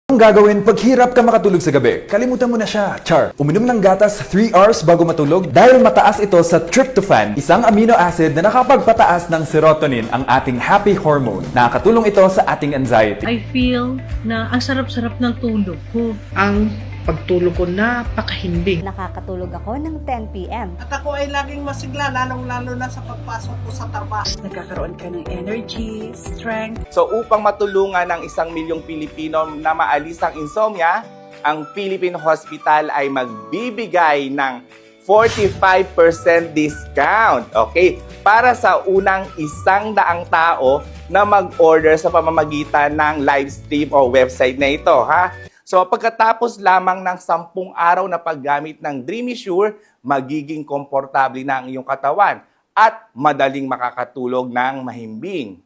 Ang gagawin pag hirap ka makatulog sa gabi? Kalimutan mo na siya. Char! Uminom ng gatas 3 hours bago matulog dahil mataas ito sa tryptophan, isang amino acid na nakapagpataas ng serotonin, ang ating happy hormone. Nakakatulong ito sa ating anxiety. I feel na ang sarap-sarap ng tulog ko. Ang pagtulog ko napakahimbing. Nakakatulog ako ng 10 p.m. At ako ay laging masigla, lalong-lalo na sa pagpasok ko sa trabaho. Nagkakaroon ka ng energy, strength. So upang matulungan ng 1 milyong Pilipino na maalis ang insomnia, ang Philippine Hospital ay magbibigay ng 45% discount. Okay? Para sa unang 100 tao na mag-order sa pamamagitan ng live stream o website na ito, ha? So pagkatapos lamang ng 10 araw na paggamit ng Dreamy Sure, magiging komportable na ang iyong katawan at madaling makakatulog ng mahimbing.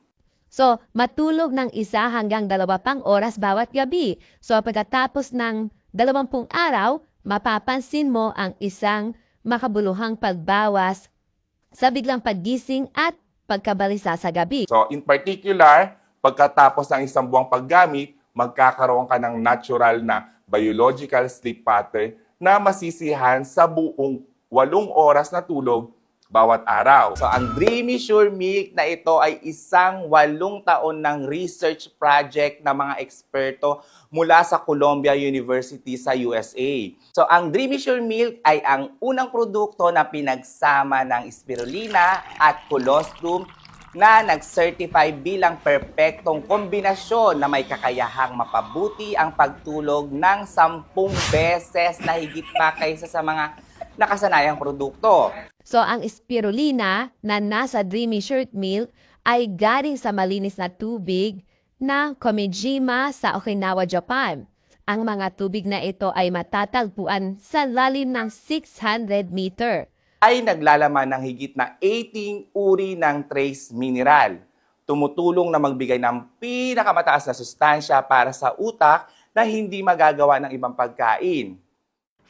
So, matulog ng 1 hanggang 2 pang oras bawat gabi. So, pagkatapos ng 20 araw, mapapansin mo ang isang makabuluhang pagbawas sa biglang paggising at pagkabalisa sa gabi. So in particular, pagkatapos ng 1 buwang paggamit, magkakaroon ka ng natural na biological sleep pattern na masisihan sa buong 8 oras na tulog bawat araw. So ang Dreamy Sure Milk na ito ay isang 8 taon ng research project ng mga eksperto mula sa Columbia University sa USA. So ang Dreamy Sure Milk ay ang unang produkto na pinagsama ng spirulina at colostrum na nag-certify bilang perpektong kombinasyon na may kakayahang mapabuti ang pagtulog ng 10 beses na higit pa kaysa sa mga nakasanayang produkto. So, ang spirulina na nasa Dreamy Sure Milk ay galing sa malinis na tubig na Komijima sa Okinawa, Japan. Ang mga tubig na ito ay matatagpuan sa lalim ng 600 meter. Ay naglalaman ng higit na 18 uri ng trace mineral. Tumutulong na magbigay ng pinakamataas na sustansya para sa utak na hindi magagawa ng ibang pagkain.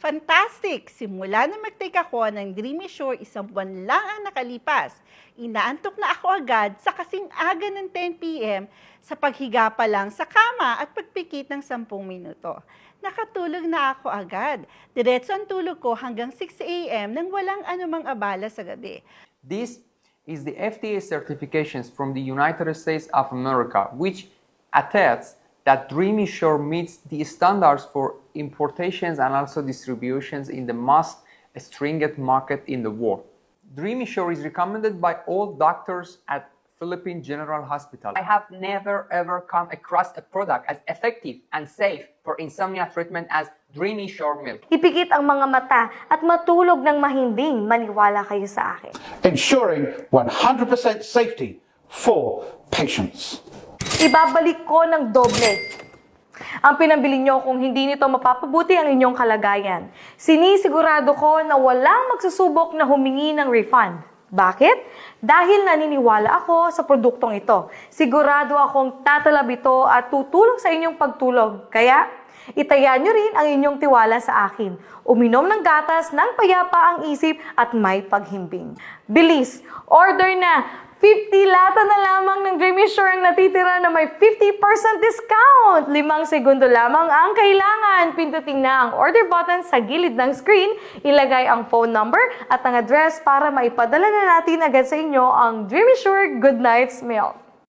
Fantastic! Simula na mag-take ako ng Dreamy Sure, 1 buwan lang ang nakalipas. Inaantok na ako agad sa kasing aga ng 10 p.m. sa paghiga pa lang sa kama at pagpikit ng 10 minuto. Nakatulog na ako agad. Diretso ang tulog ko hanggang 6 a.m. nang walang anumang abala sa gabi. This is the FDA certifications from the United States of America, which attests that Dreamy Sure meets the standards for importations and also distributions in the most stringent market in the world. Dreamy Sure is recommended by all doctors at Philippine General Hospital. I have never ever come across a product as effective and safe for insomnia treatment as Dreamy Sure Milk. Ipikit ang mga mata at matulog ng mahimbing, maniwala kayo sa akin. Ensuring 100% safety for patients. Ibabalik ko ng doble ang pinambili nyo kung hindi nito mapapabuti ang inyong kalagayan. Sinisigurado ko na walang magsusubok na humingi ng refund. Bakit? Dahil naniniwala ako sa produktong ito. Sigurado akong tatalab ito at tutulong sa inyong pagtulog. Kaya, itaya nyo rin ang inyong tiwala sa akin. Uminom ng gatas ng payapa ang isip at may paghimbing. Bilis! Order na! 50 lata na lamang ng Dreamy Sure ang natitira na may 50% discount! 5 segundo lamang ang kailangan. Pindutin na ang order button sa gilid ng screen, ilagay ang phone number at ang address para maipadala na natin agad sa inyo ang Dreamy Sure Good Night's Milk.